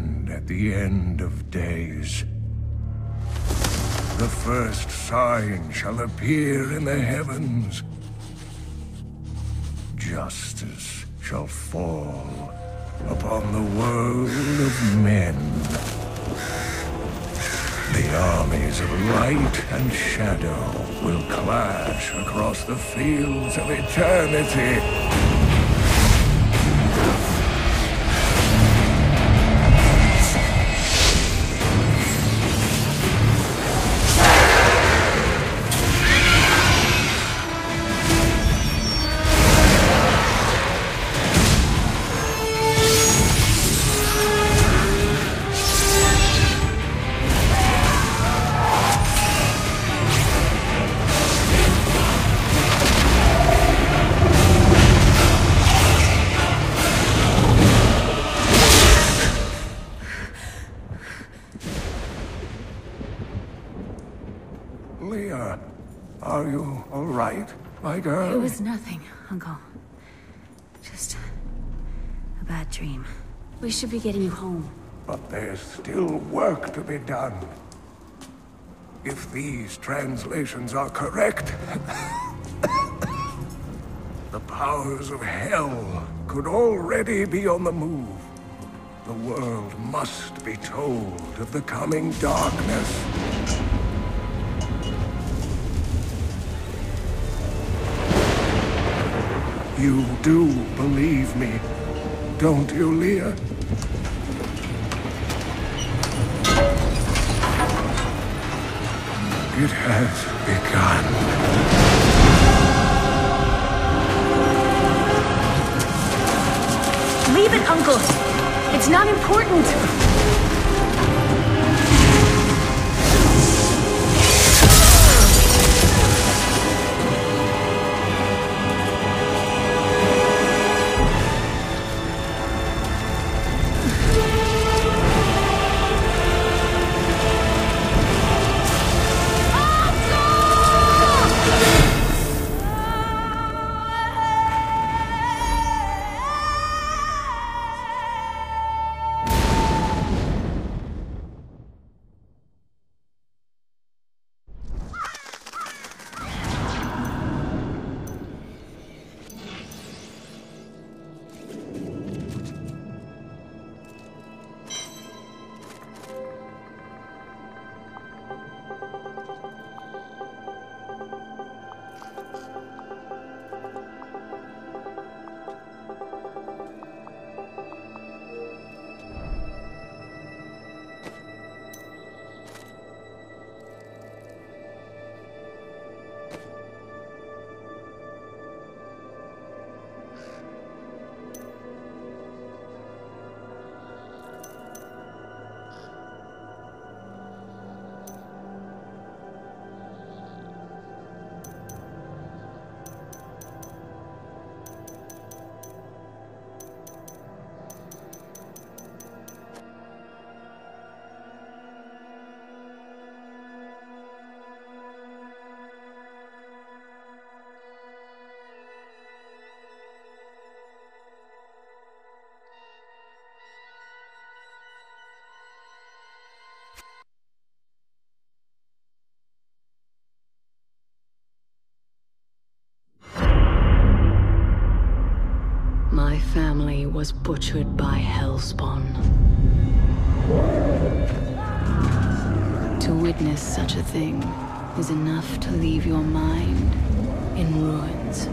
stand at the end of days. The first sign shall appear in the heavens. Justice shall fall upon the world of men. The armies of light and shadow will clash across the fields of eternity. Leah, are you all right, my girl? It was nothing, Uncle. Just a bad dream. We should be getting you home. But there's still work to be done. If these translations are correct, the powers of hell could already be on the move. The world must be told of the coming darkness. You do believe me, don't you, Leah? It has begun. Leave it, Uncle! It's not important! My family was butchered by Hellspawn. To witness such a thing is enough to leave your mind in ruins.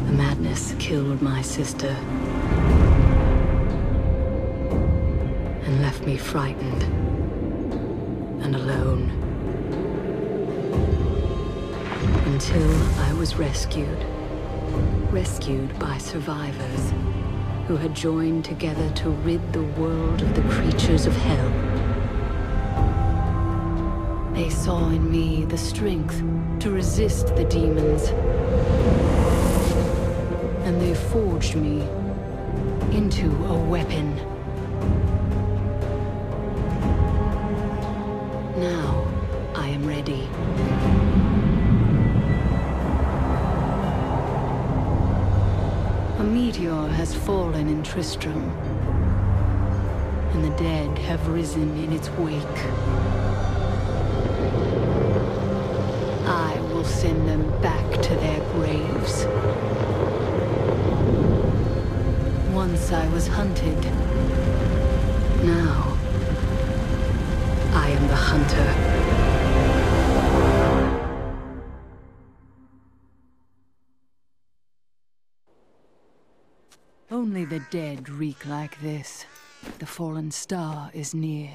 The madness killed my sister and left me frightened and alone. Until I was rescued by survivors who had joined together to rid the world of the creatures of hell. They saw in me the strength to resist the demons, and they forged me into a weapon. Now I am ready. A meteor has fallen in Tristram. and the dead have risen in its wake. I will send them back to their graves. Once I was hunted. Now, I am the hunter. Only the dead reek like this. The fallen star is near.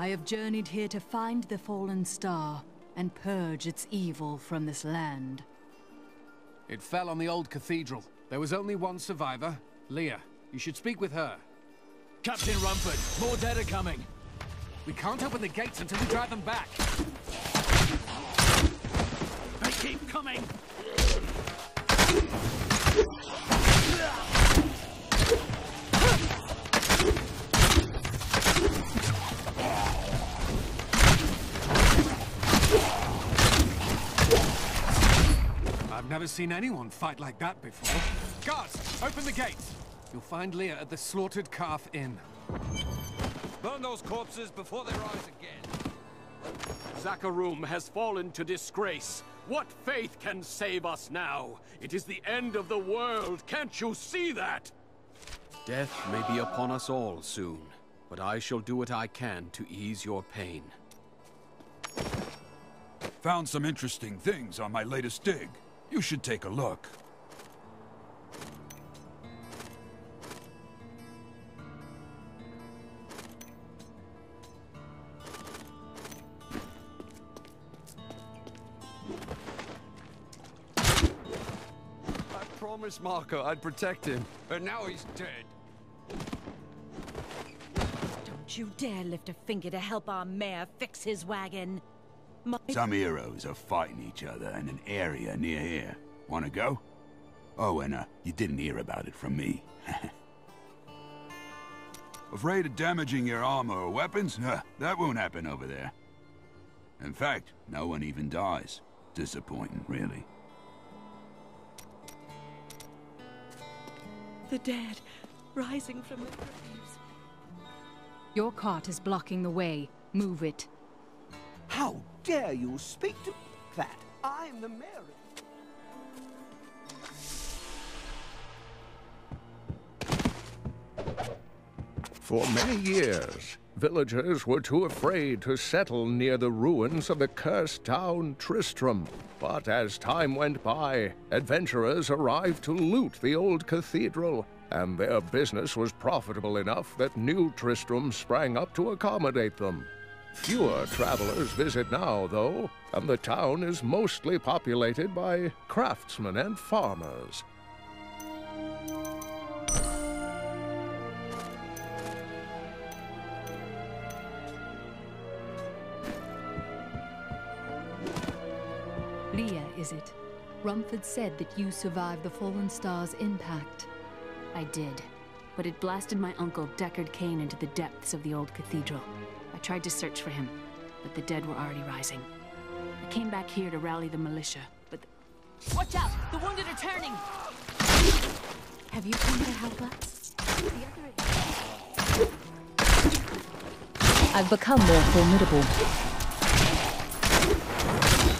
I have journeyed here to find the fallen star and purge its evil from this land. It fell on the old cathedral. There was only one survivor, Leah. You should speak with her. Captain Rumford, more dead are coming. We can't open the gates until we drive them back. They keep coming! I've never seen anyone fight like that before. Guards, open the gates! You'll find Leah at the Slaughtered Calf Inn. Burn those corpses before they rise again. Zakharum has fallen to disgrace. What faith can save us now? It is the end of the world. Can't you see that? Death may be upon us all soon, but I shall do what I can to ease your pain. Found some interesting things on my latest dig. You should take a look. I promised Marco I'd protect him, and now he's dead. Don't you dare lift a finger to help our mayor fix his wagon. Some heroes are fighting each other in an area near here. Wanna go? Oh, and you didn't hear about it from me. Afraid of damaging your armor or weapons? That won't happen over there. In fact, no one even dies. Disappointing, really. The dead, rising from the graves. Your cart is blocking the way. Move it. How dare you speak to that? I'm the mayor. For many years, villagers were too afraid to settle near the ruins of the cursed town Tristram. But as time went by, adventurers arrived to loot the old cathedral, and their business was profitable enough that new Tristram sprang up to accommodate them. Fewer travelers visit now, though, and the town is mostly populated by craftsmen and farmers. Leah, is it? Rumford said that you survived the Fallen Star's impact. I did, but it blasted my uncle, Deckard Cain, into the depths of the old cathedral. I tried to search for him, but the dead were already rising. I came back here to rally the militia, but... Watch out! The wounded are turning! Have you come to help us? I've become more formidable.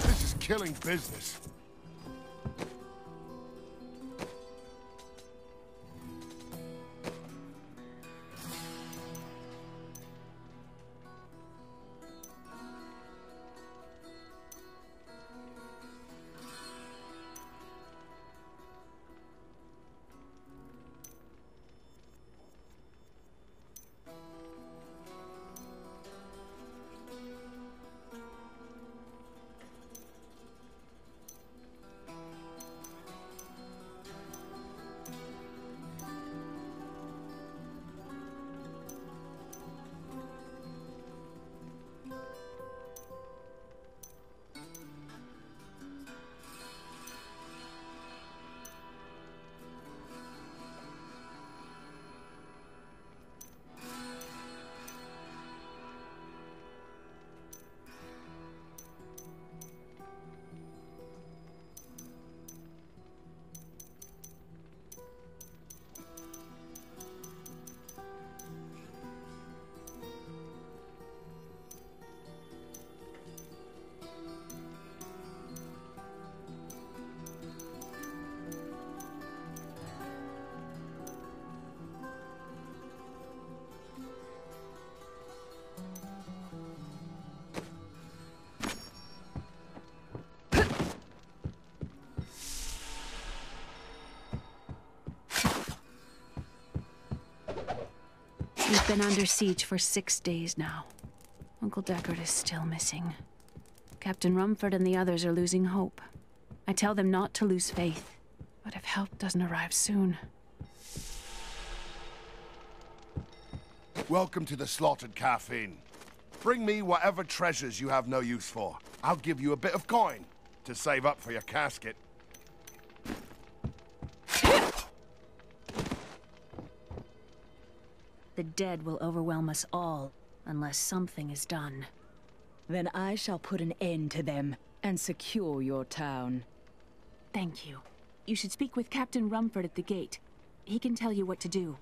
This is killing business. We've been under siege for 6 days now. Uncle Deckard is still missing. Captain Rumford and the others are losing hope. I tell them not to lose faith, but if help doesn't arrive soon... Welcome to the slaughtered Cain. Bring me whatever treasures you have no use for. I'll give you a bit of coin to save up for your casket. The dead will overwhelm us all, unless something is done. Then I shall put an end to them and secure your town. Thank you. You should speak with Captain Rumford at the gate. He can tell you what to do.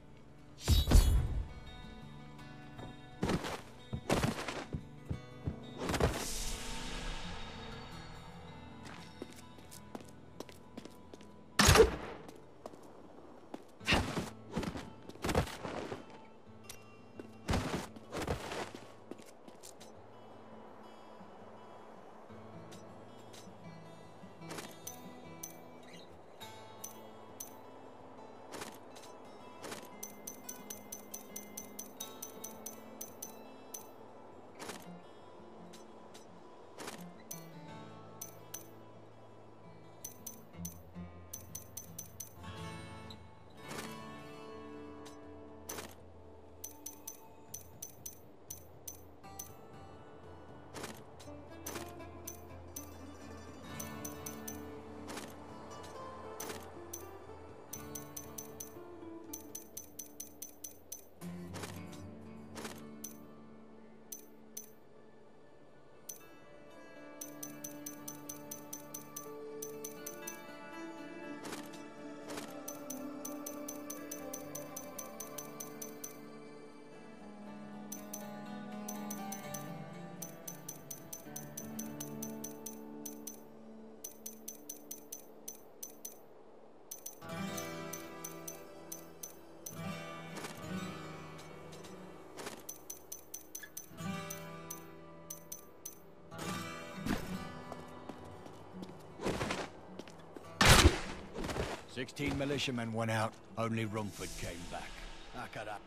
"16 militiamen went out. Only Rumford came back. iCABALi.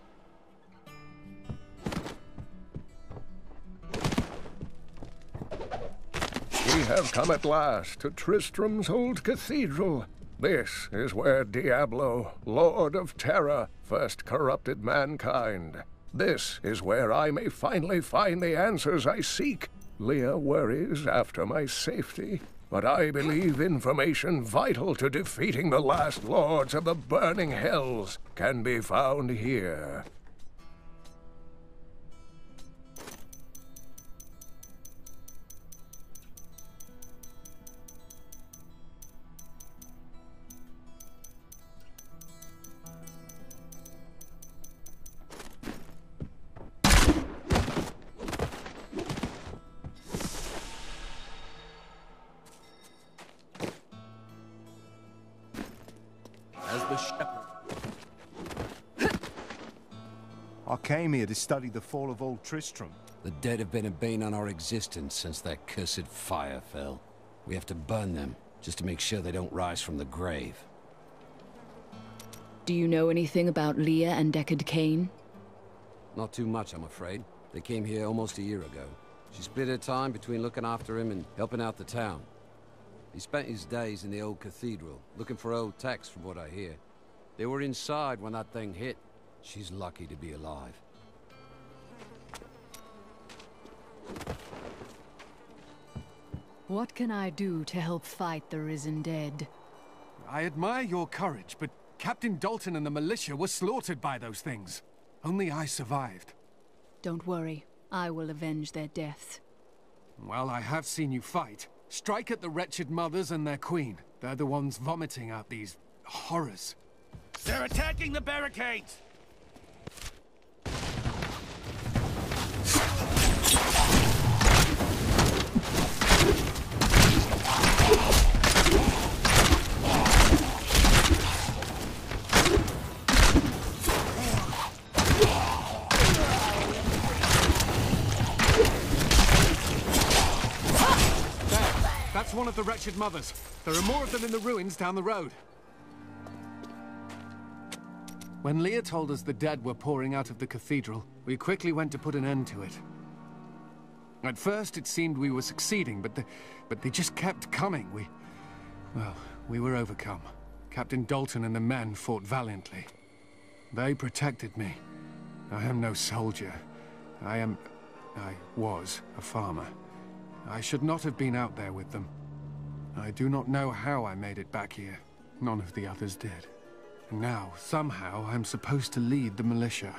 We have come at last to Tristram's old cathedral. This is where Diablo, Lord of Terror, first corrupted mankind. This is where I may finally find the answers I seek. Leah worries after my safety. but I believe information vital to defeating the last lords of the burning hells can be found here. I came here to study the fall of old Tristram. The dead have been a bane on our existence since that cursed fire fell. We have to burn them, just to make sure they don't rise from the grave. Do you know anything about Leah and Deckard Cain? Not too much, I'm afraid. They came here almost a year ago. She split her time between looking after him and helping out the town. He spent his days in the old cathedral, looking for old texts from what I hear. They were inside when that thing hit. She's lucky to be alive. What can I do to help fight the risen dead? I admire your courage, but Captain Dalton and the militia were slaughtered by those things. Only I survived. Don't worry, I will avenge their deaths. Well, I have seen you fight. Strike at the wretched mothers and their queen. They're the ones vomiting out these horrors. They're attacking the barricades! That's one of the wretched mothers. There are more of them in the ruins down the road. When Leah told us the dead were pouring out of the cathedral, we quickly went to put an end to it. At first, it seemed we were succeeding, but they just kept coming. We were overcome. Captain Dalton and the men fought valiantly. They protected me. I am no soldier. I was a farmer. I should not have been out there with them. I do not know how I made it back here. None of the others did. And now, somehow, I'm supposed to lead the militia.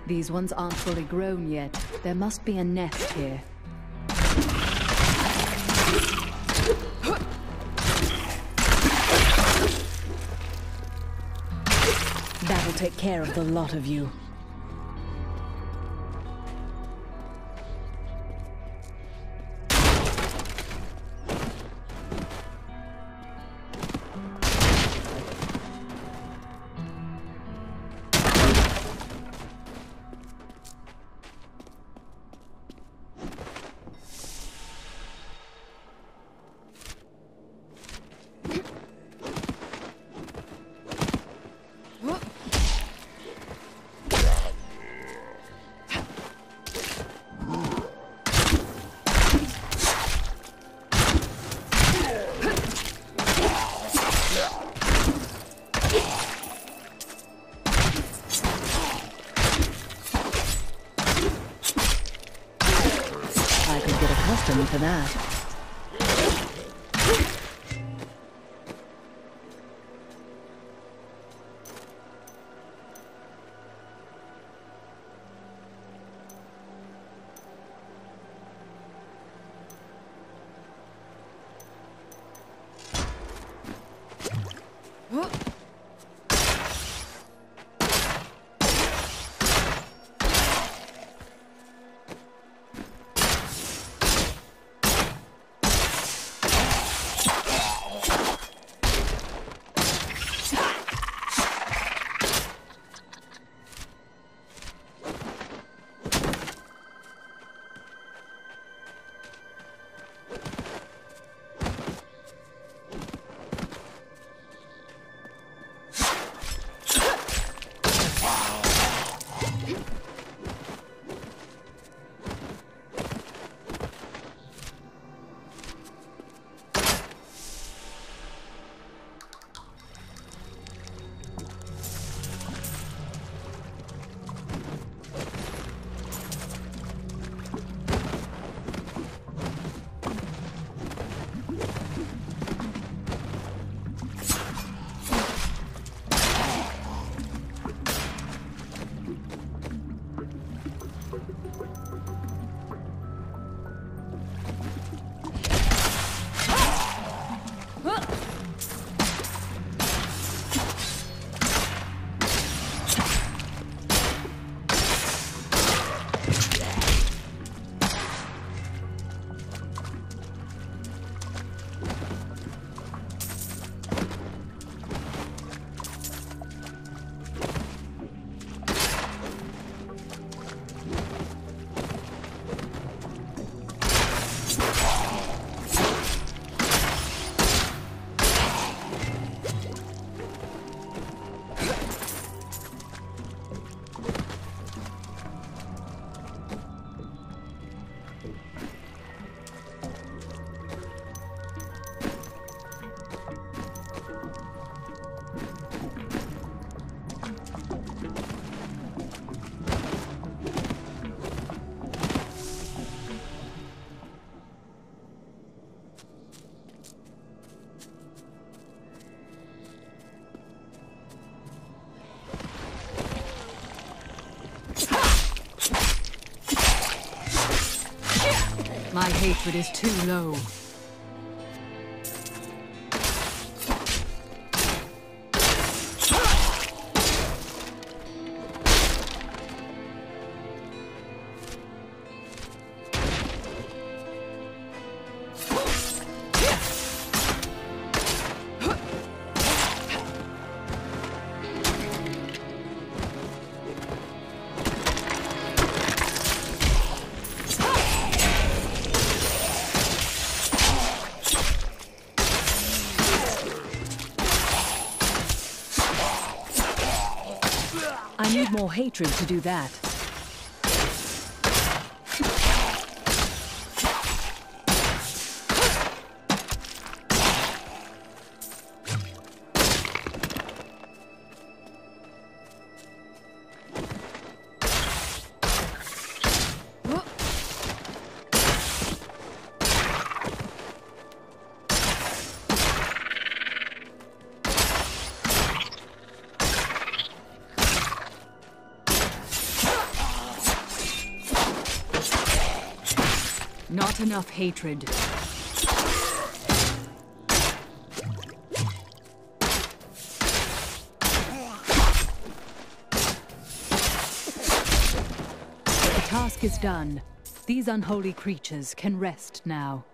These ones aren't fully grown yet. There must be a nest here. That'll take care of the lot of you. for that. My hatred is too low. I need more hatred to do that. Not enough hatred. The task is done. These unholy creatures can rest now.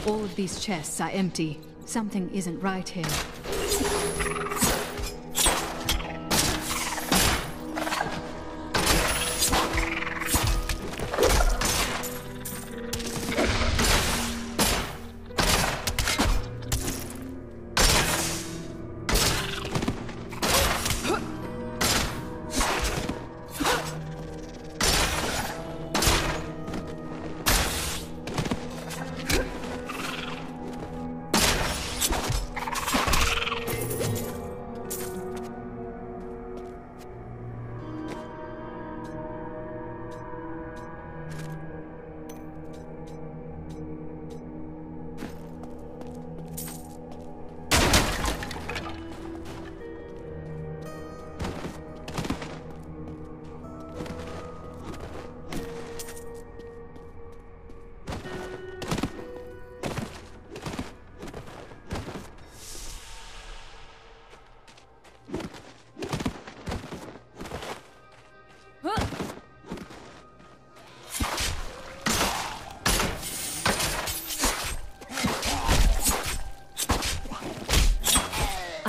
All of these chests are empty. Something isn't right here.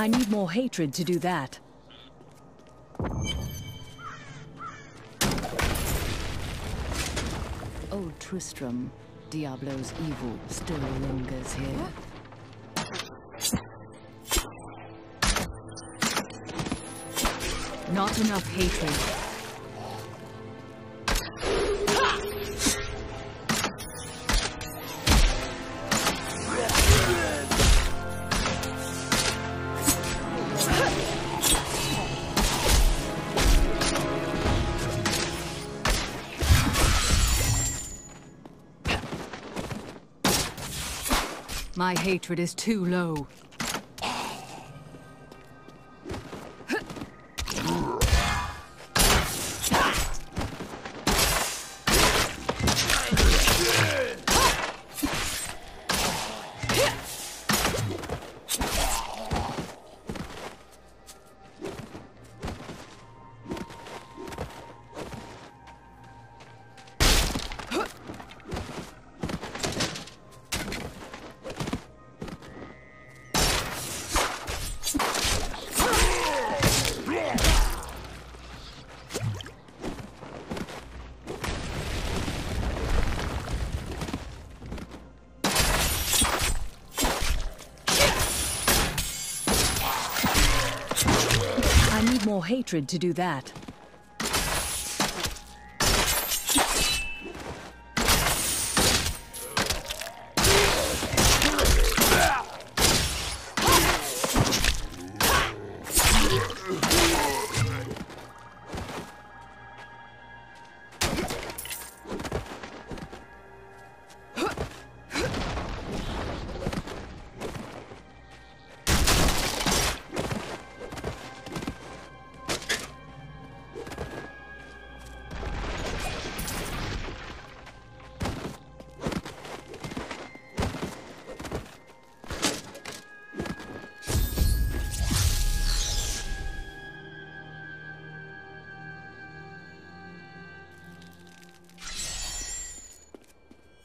I need more hatred to do that. Old Tristram, Diablo's evil still lingers here. Not enough hatred. My hatred is too low. More hatred to do that.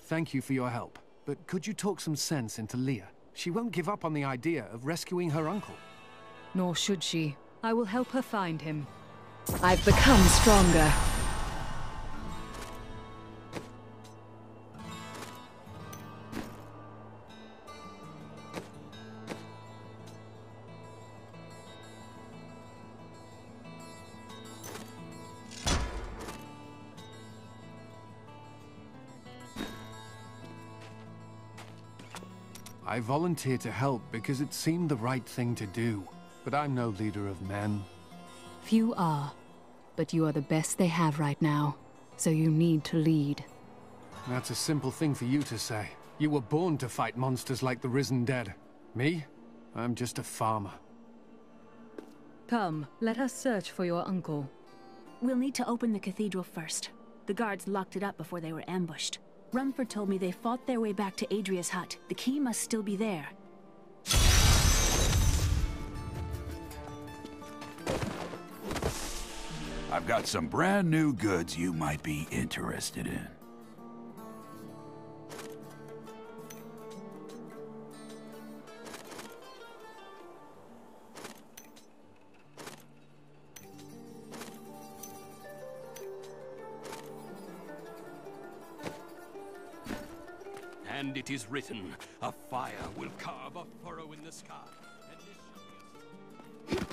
Thank you for your help, but could you talk some sense into Leah? She won't give up on the idea of rescuing her uncle. Nor should she. I will help her find him. I've become stronger. I volunteered to help because it seemed the right thing to do. But I'm no leader of men. Few are, but you are the best they have right now, so you need to lead. That's a simple thing for you to say. You were born to fight monsters like the risen dead. Me? I'm just a farmer. Come, let us search for your uncle. We'll need to open the cathedral first. The guards locked it up before they were ambushed. Rumford told me they fought their way back to Adria's hut. The key must still be there. I've got some brand new goods you might be interested in. And it is written, a fire will carve a furrow in the sky. And this shall be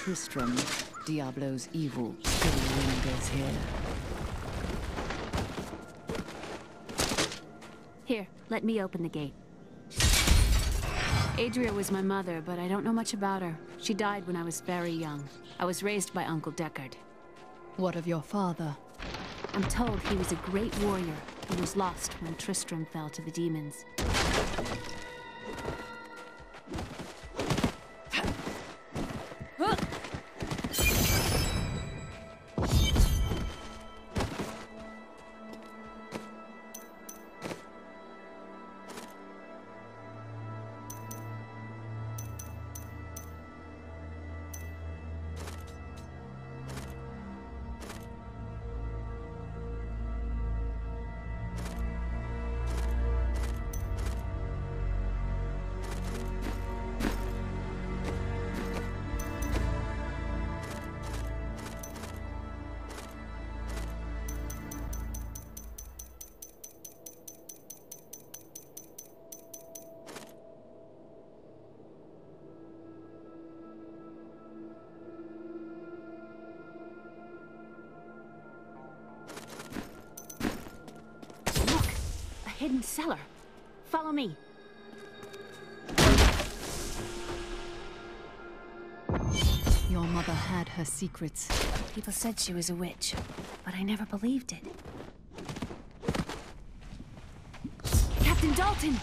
Tristram, Diablo's evil still lingers here. Here, let me open the gate. Adria was my mother, but I don't know much about her. She died when I was very young. I was raised by Uncle Deckard. What of your father? I'm told he was a great warrior who was lost when Tristram fell to the demons. Hidden cellar. Follow me. Your mother had her secrets. People said she was a witch, but I never believed it. Captain Dalton!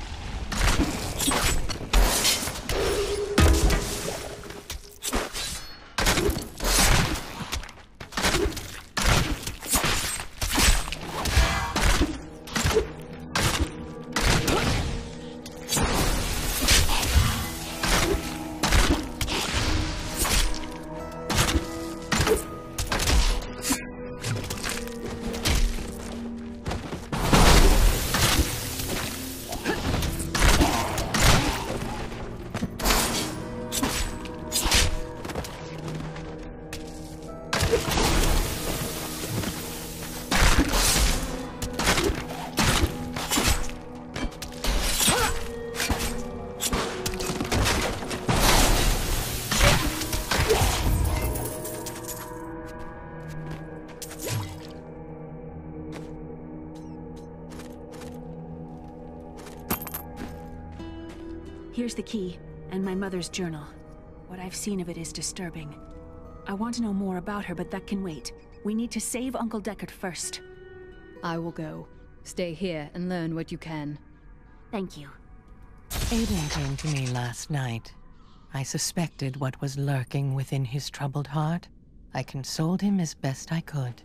Here's the key, and my mother's journal. What I've seen of it is disturbing. I want to know more about her, but that can wait. We need to save Uncle Deckard first. I will go. Stay here and learn what you can. Thank you. Aiden came to me last night. I suspected what was lurking within his troubled heart. I consoled him as best I could.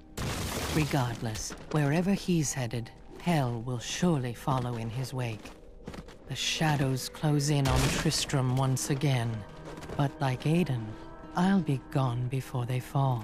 Regardless, wherever he's headed, hell will surely follow in his wake. The shadows close in on Tristram once again. But like Aiden, I'll be gone before they fall.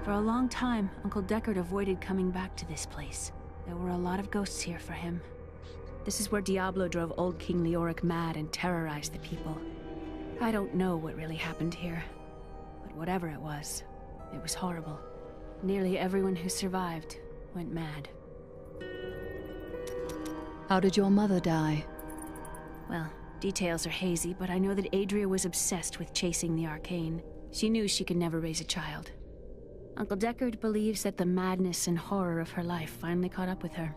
For a long time, Uncle Deckard avoided coming back to this place. There were a lot of ghosts here for him. This is where Diablo drove old King Leoric mad and terrorized the people. I don't know what really happened here, but whatever it was horrible. Nearly everyone who survived went mad. How did your mother die? Well, details are hazy, but I know that Adria was obsessed with chasing the arcane. She knew she could never raise a child. Uncle Deckard believes that the madness and horror of her life finally caught up with her.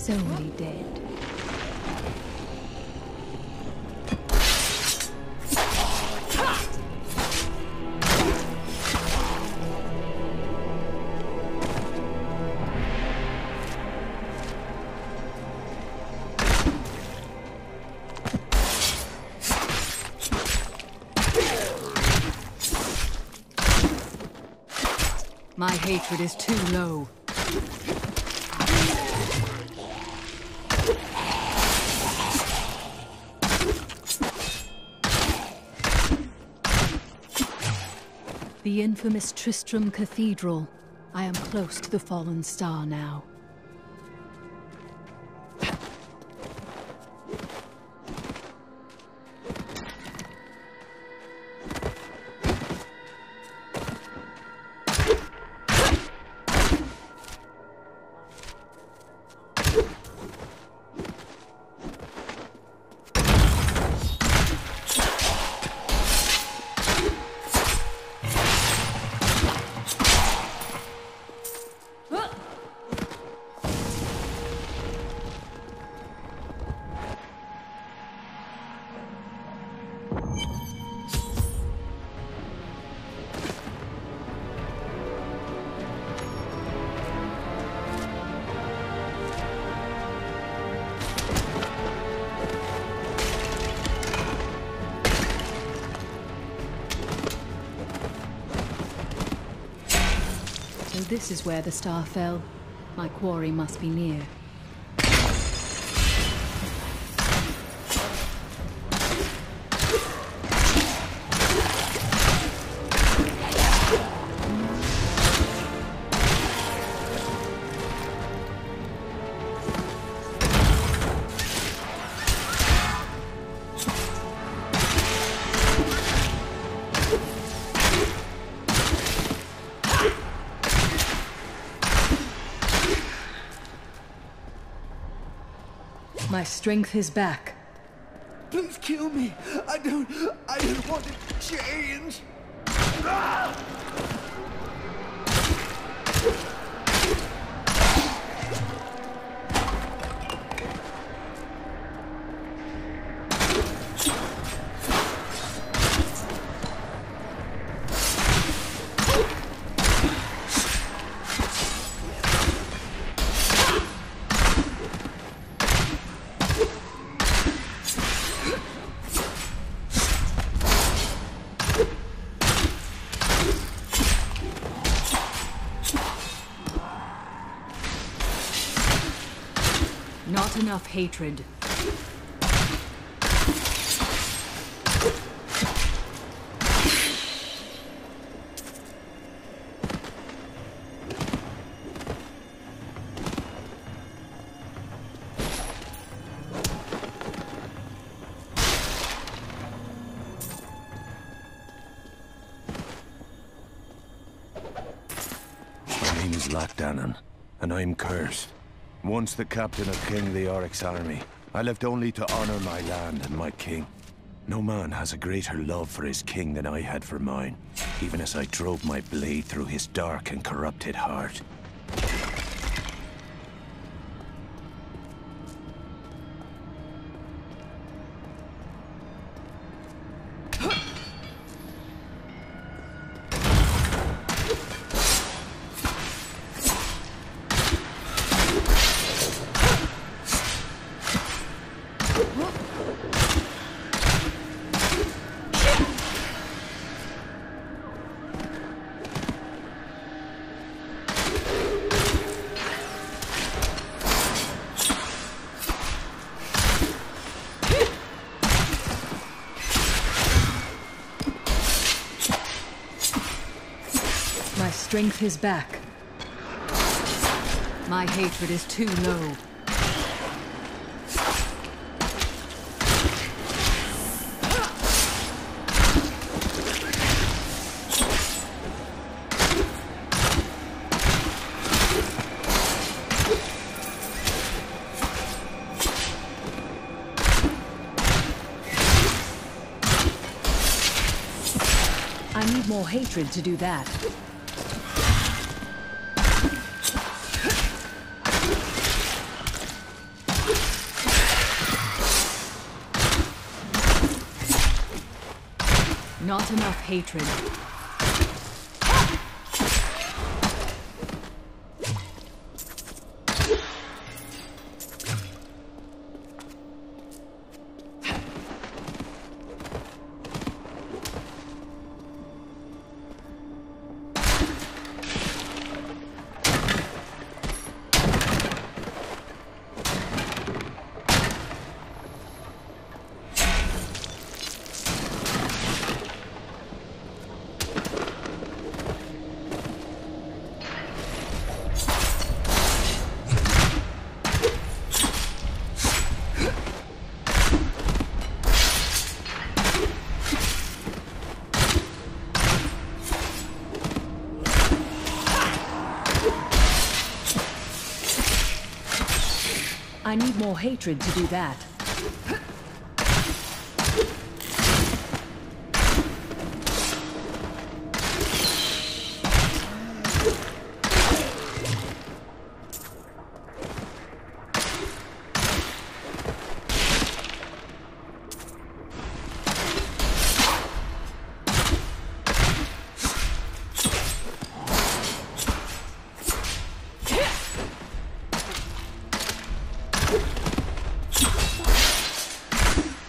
So many dead. My hatred is too low. The infamous Tristram Cathedral. I am close to the fallen star now. So this is where the star fell. My quarry must be near. My strength is back. Please kill me. I don't want to change. Ah! Not enough hatred. My name is Lachdanan, and I'm cursed. Once the captain of King Leoric's army, I lived only to honor my land and my king. No man has a greater love for his king than I had for mine, even as I drove my blade through his dark and corrupted heart. My strength is back. My hatred is too low. I need more hatred to do that. Not enough hatred. I need more hatred to do that.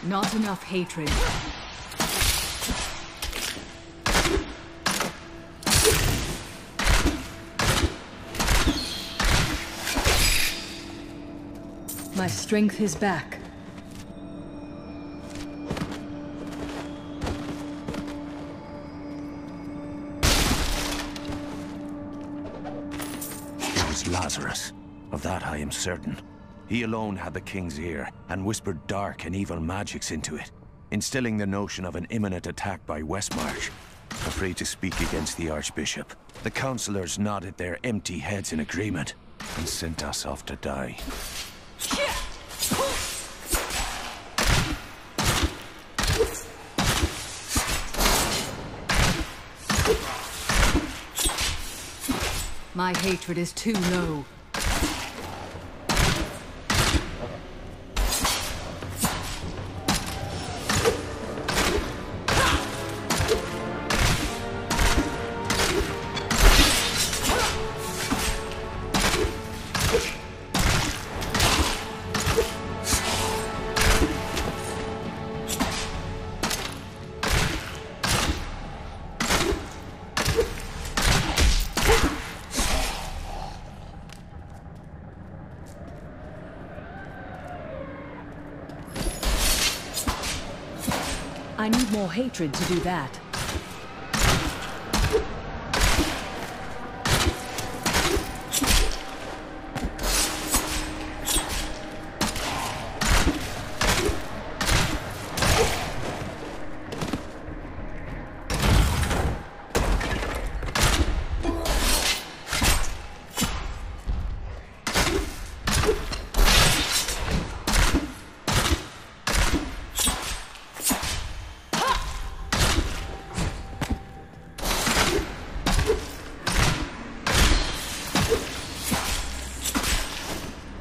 Not enough hatred. My strength is back. It was Lazarus. Of that I am certain. He alone had the king's ear, and whispered dark and evil magics into it, instilling the notion of an imminent attack by Westmarch. Afraid to speak against the Archbishop, the councillors nodded their empty heads in agreement, and sent us off to die. My hatred is too low. I need more hatred to do that.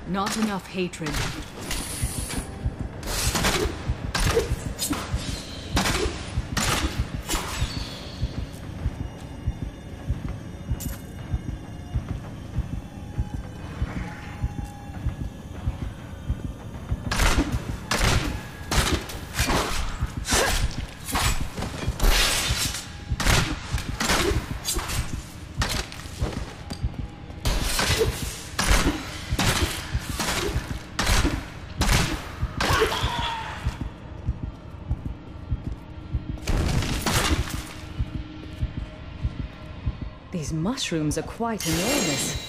Not enough hatred. These mushrooms are quite enormous.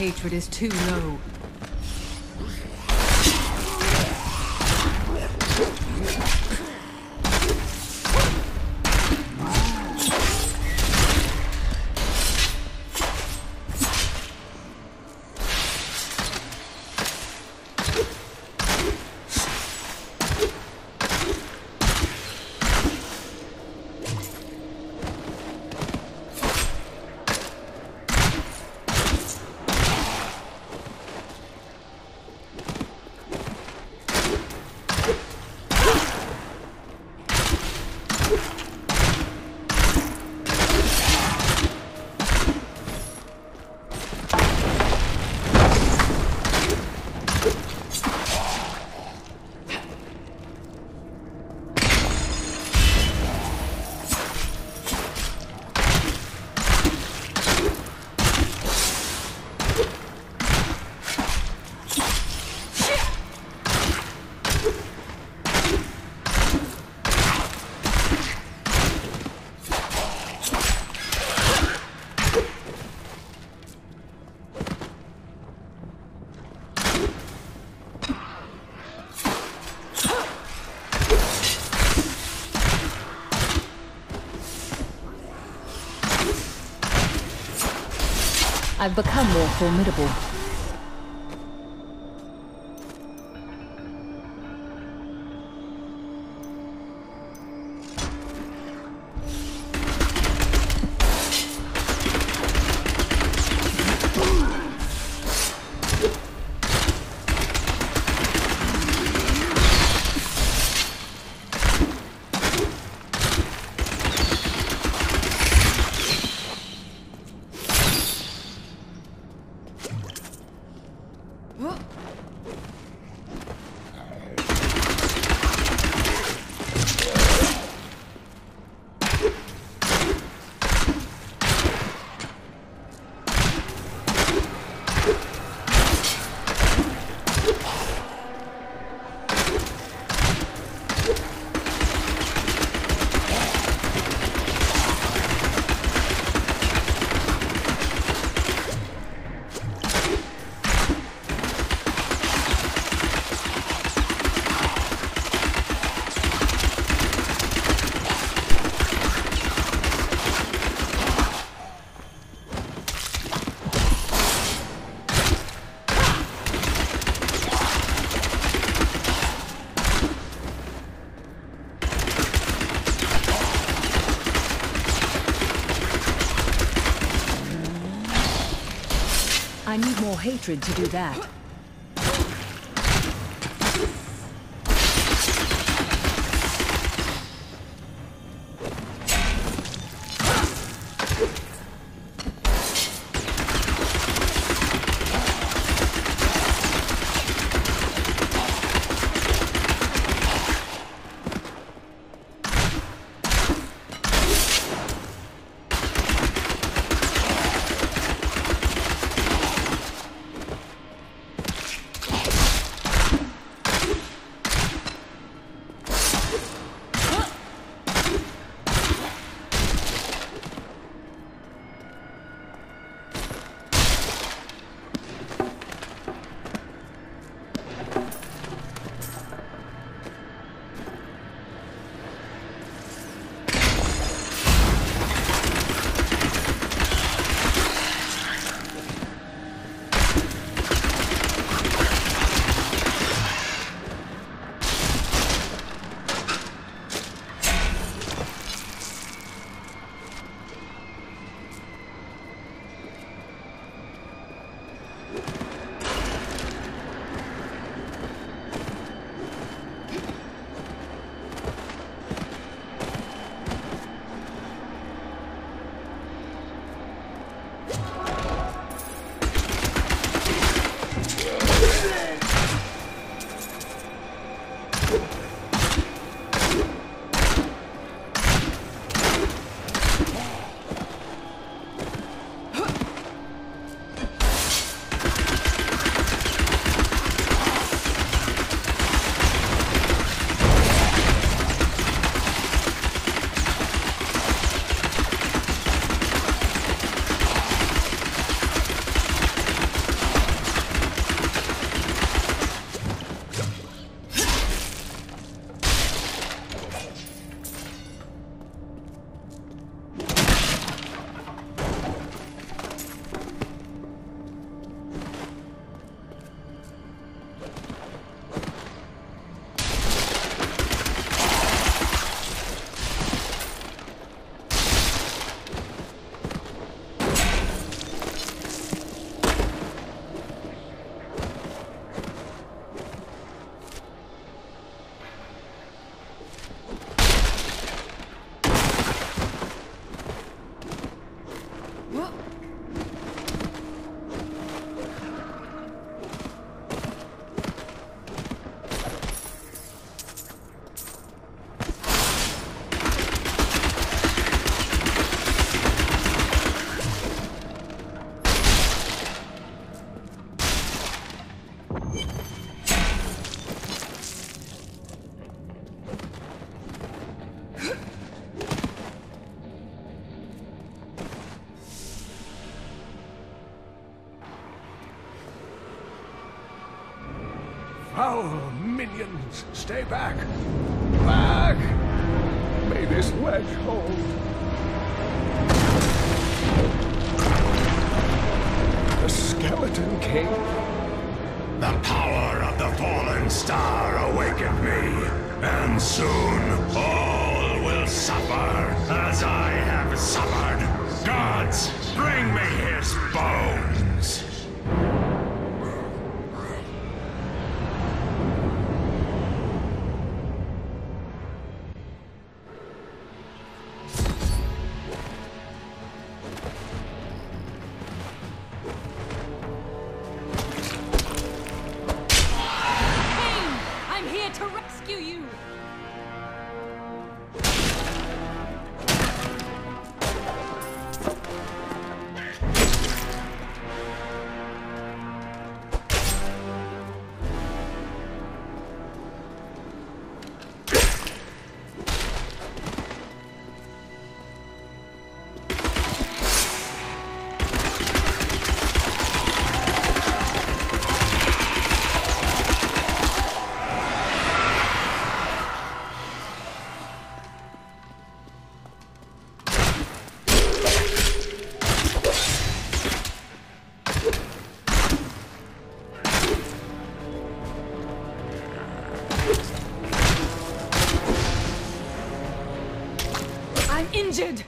hatred is too low. I've become more formidable. I need more hatred to do that. Foul minions, stay back! Back! May this ledge hold. The Skeleton King? The power of the fallen star awakened me, and soon all will suffer as I have suffered. Gods, bring me his bones! Injured!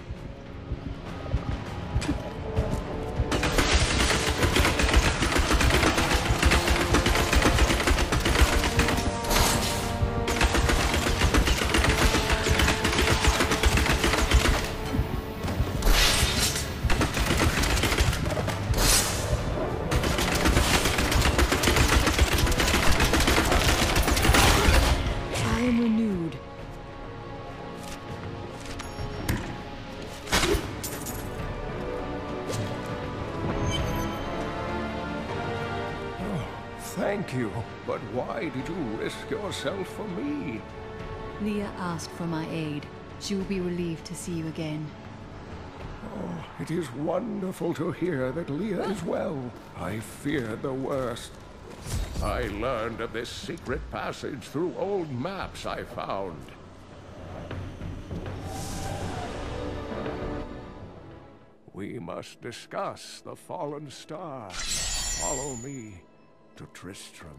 I am renewed. Thank you, but why did you risk yourself for me? Leah asked for my aid. She will be relieved to see you again. Oh, it is wonderful to hear that Leah is well. I feared the worst. I learned of this secret passage through old maps I found. We must discuss the fallen star. Follow me to Tristram.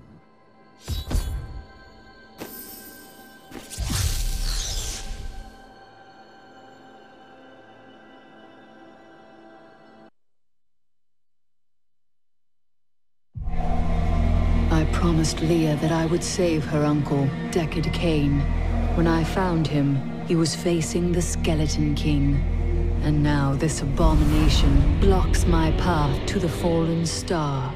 I promised Leah that I would save her uncle, Deckard Cain. When I found him, he was facing the Skeleton King. And now this abomination blocks my path to the fallen star.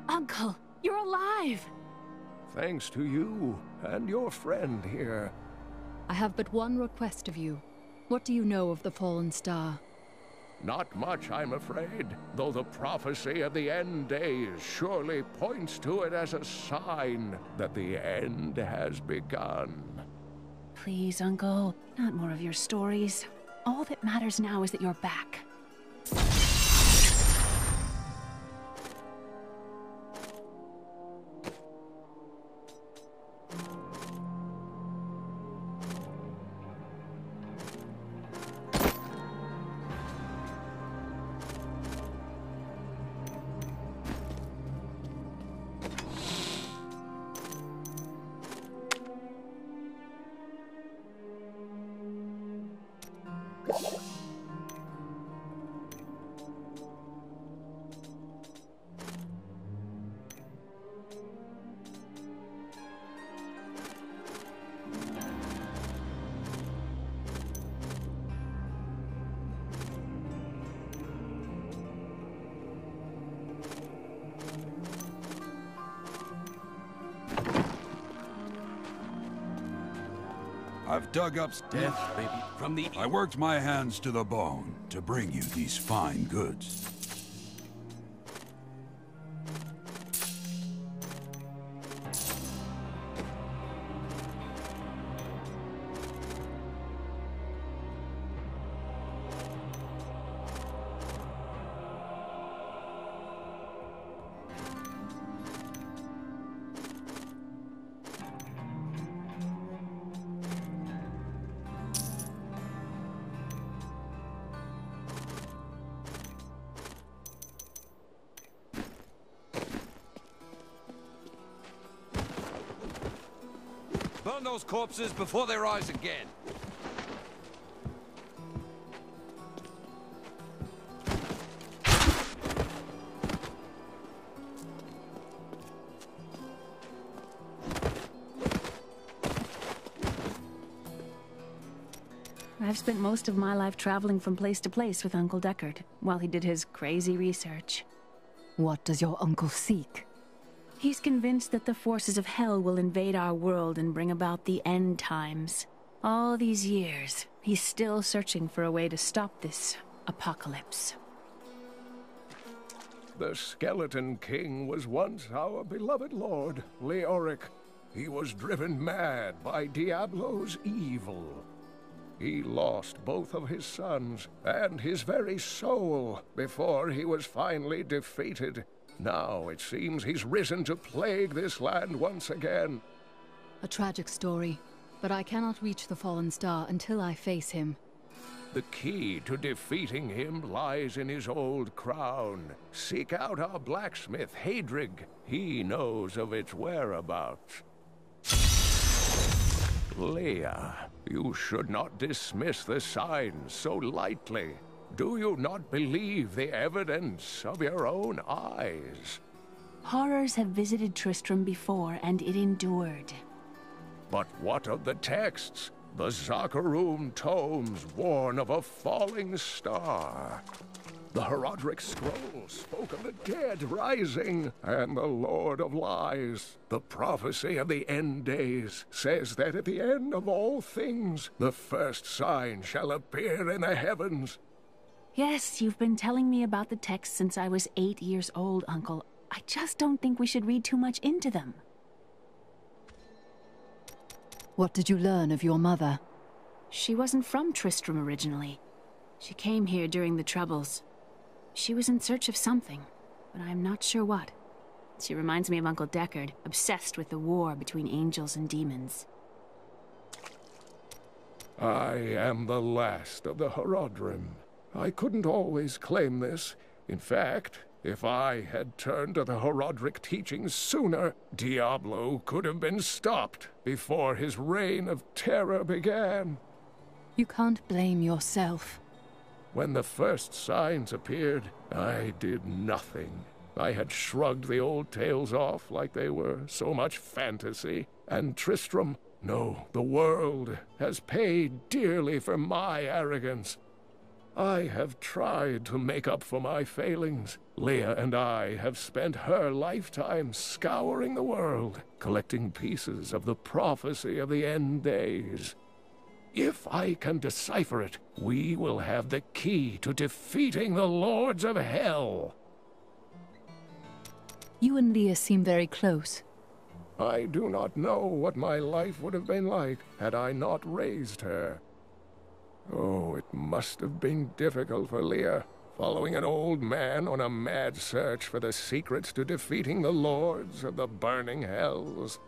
Uncle, you're alive! Thanks to you and your friend here. I have but one request of you. What do you know of the fallen star? Not much, I'm afraid, though the prophecy of the end days surely points to it as a sign that the end has begun. Please, Uncle, not more of your stories. All that matters now is that you're back. I've dug up Death, baby, from the... I worked my hands to the bone to bring you these fine goods. Burn those corpses before they rise again. I've spent most of my life traveling from place to place with Uncle Deckard, while he did his crazy research. What does your uncle seek? He's convinced that the forces of hell will invade our world and bring about the end times. All these years, he's still searching for a way to stop this apocalypse. The Skeleton King was once our beloved lord, Leoric. He was driven mad by Diablo's evil. He lost both of his sons and his very soul before he was finally defeated. Now it seems he's risen to plague this land once again. A tragic story, but I cannot reach the Fallen Star until I face him. The key to defeating him lies in his old crown. Seek out our blacksmith, Hadrig. He knows of its whereabouts. Leah, you should not dismiss the signs so lightly. Do you not believe the evidence of your own eyes? Horrors have visited Tristram before, and it endured. But what of the texts? The Zakharum tomes warn of a falling star. The Horodric scroll spoke of the dead rising, and the Lord of Lies. The prophecy of the end days says that at the end of all things, the first sign shall appear in the heavens. Yes, you've been telling me about the texts since I was 8 years old, Uncle. I just don't think we should read too much into them. What did you learn of your mother? She wasn't from Tristram originally. She came here during the Troubles. She was in search of something, but I'm not sure what. She reminds me of Uncle Deckard, obsessed with the war between angels and demons. I am the last of the Horodrim. I couldn't always claim this. In fact, if I had turned to the Horodric teachings sooner, Diablo could have been stopped before his reign of terror began. You can't blame yourself. When the first signs appeared, I did nothing. I had shrugged the old tales off like they were so much fantasy. And Tristram, no, the world, has paid dearly for my arrogance. I have tried to make up for my failings. Leah and I have spent her lifetime scouring the world, collecting pieces of the prophecy of the end days. If I can decipher it, we will have the key to defeating the lords of hell. You and Leah seem very close. I do not know what my life would have been like had I not raised her. Oh, it must have been difficult for Leah, following an old man on a mad search for the secrets to defeating the lords of the burning hells.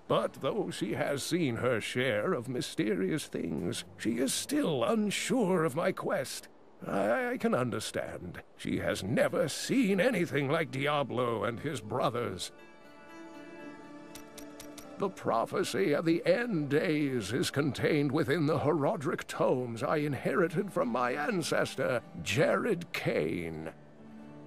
But though she has seen her share of mysterious things, she is still unsure of my quest. I can understand. She has never seen anything like Diablo and his brothers. The prophecy of the end days is contained within the Horodric tomes I inherited from my ancestor, Cain.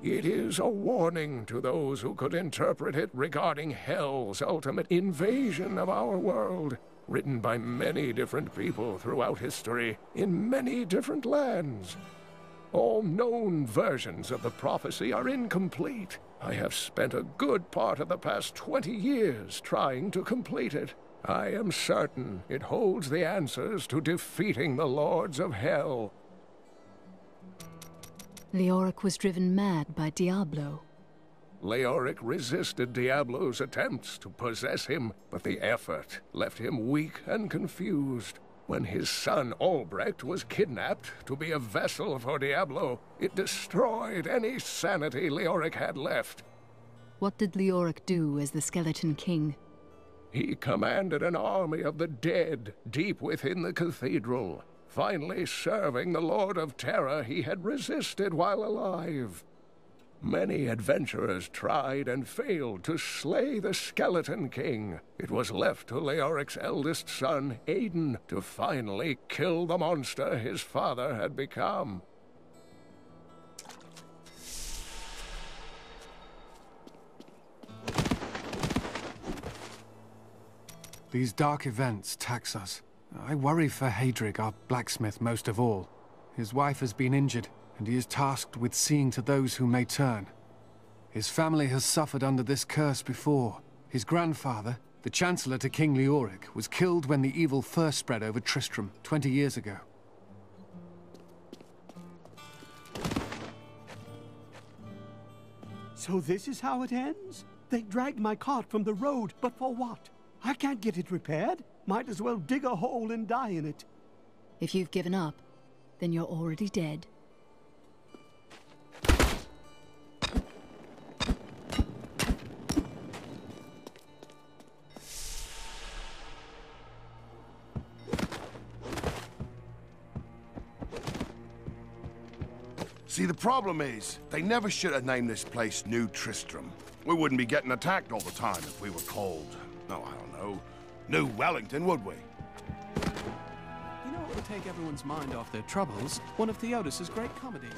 It is a warning to those who could interpret it regarding hell's ultimate invasion of our world, written by many different people throughout history, in many different lands. All known versions of the prophecy are incomplete. I have spent a good part of the past 20 years trying to complete it. I am certain it holds the answers to defeating the Lords of Hell. Leoric was driven mad by Diablo. Leoric resisted Diablo's attempts to possess him, but the effort left him weak and confused. When his son Albrecht was kidnapped to be a vessel for Diablo, it destroyed any sanity Leoric had left. What did Leoric do as the Skeleton King? He commanded an army of the dead deep within the cathedral, finally serving the Lord of Terror he had resisted while alive. Many adventurers tried and failed to slay the Skeleton King. It was left to Leoric's eldest son, Aiden, to finally kill the monster his father had become. These dark events tax us. I worry for Hadrig, our blacksmith, most of all. His wife has been injured, and he is tasked with seeing to those who may turn. His family has suffered under this curse before. His grandfather, the Chancellor to King Leoric, was killed when the evil first spread over Tristram 20 years ago. So this is how it ends? They dragged my cart from the road, but for what? I can't get it repaired. Might as well dig a hole and die in it. If you've given up, then you're already dead. See, the problem is, they never should have named this place New Tristram. We wouldn't be getting attacked all the time if we were called, no, I don't know, New Wellington, would we? You know what would take everyone's mind off their troubles? One of Theodos's great comedies.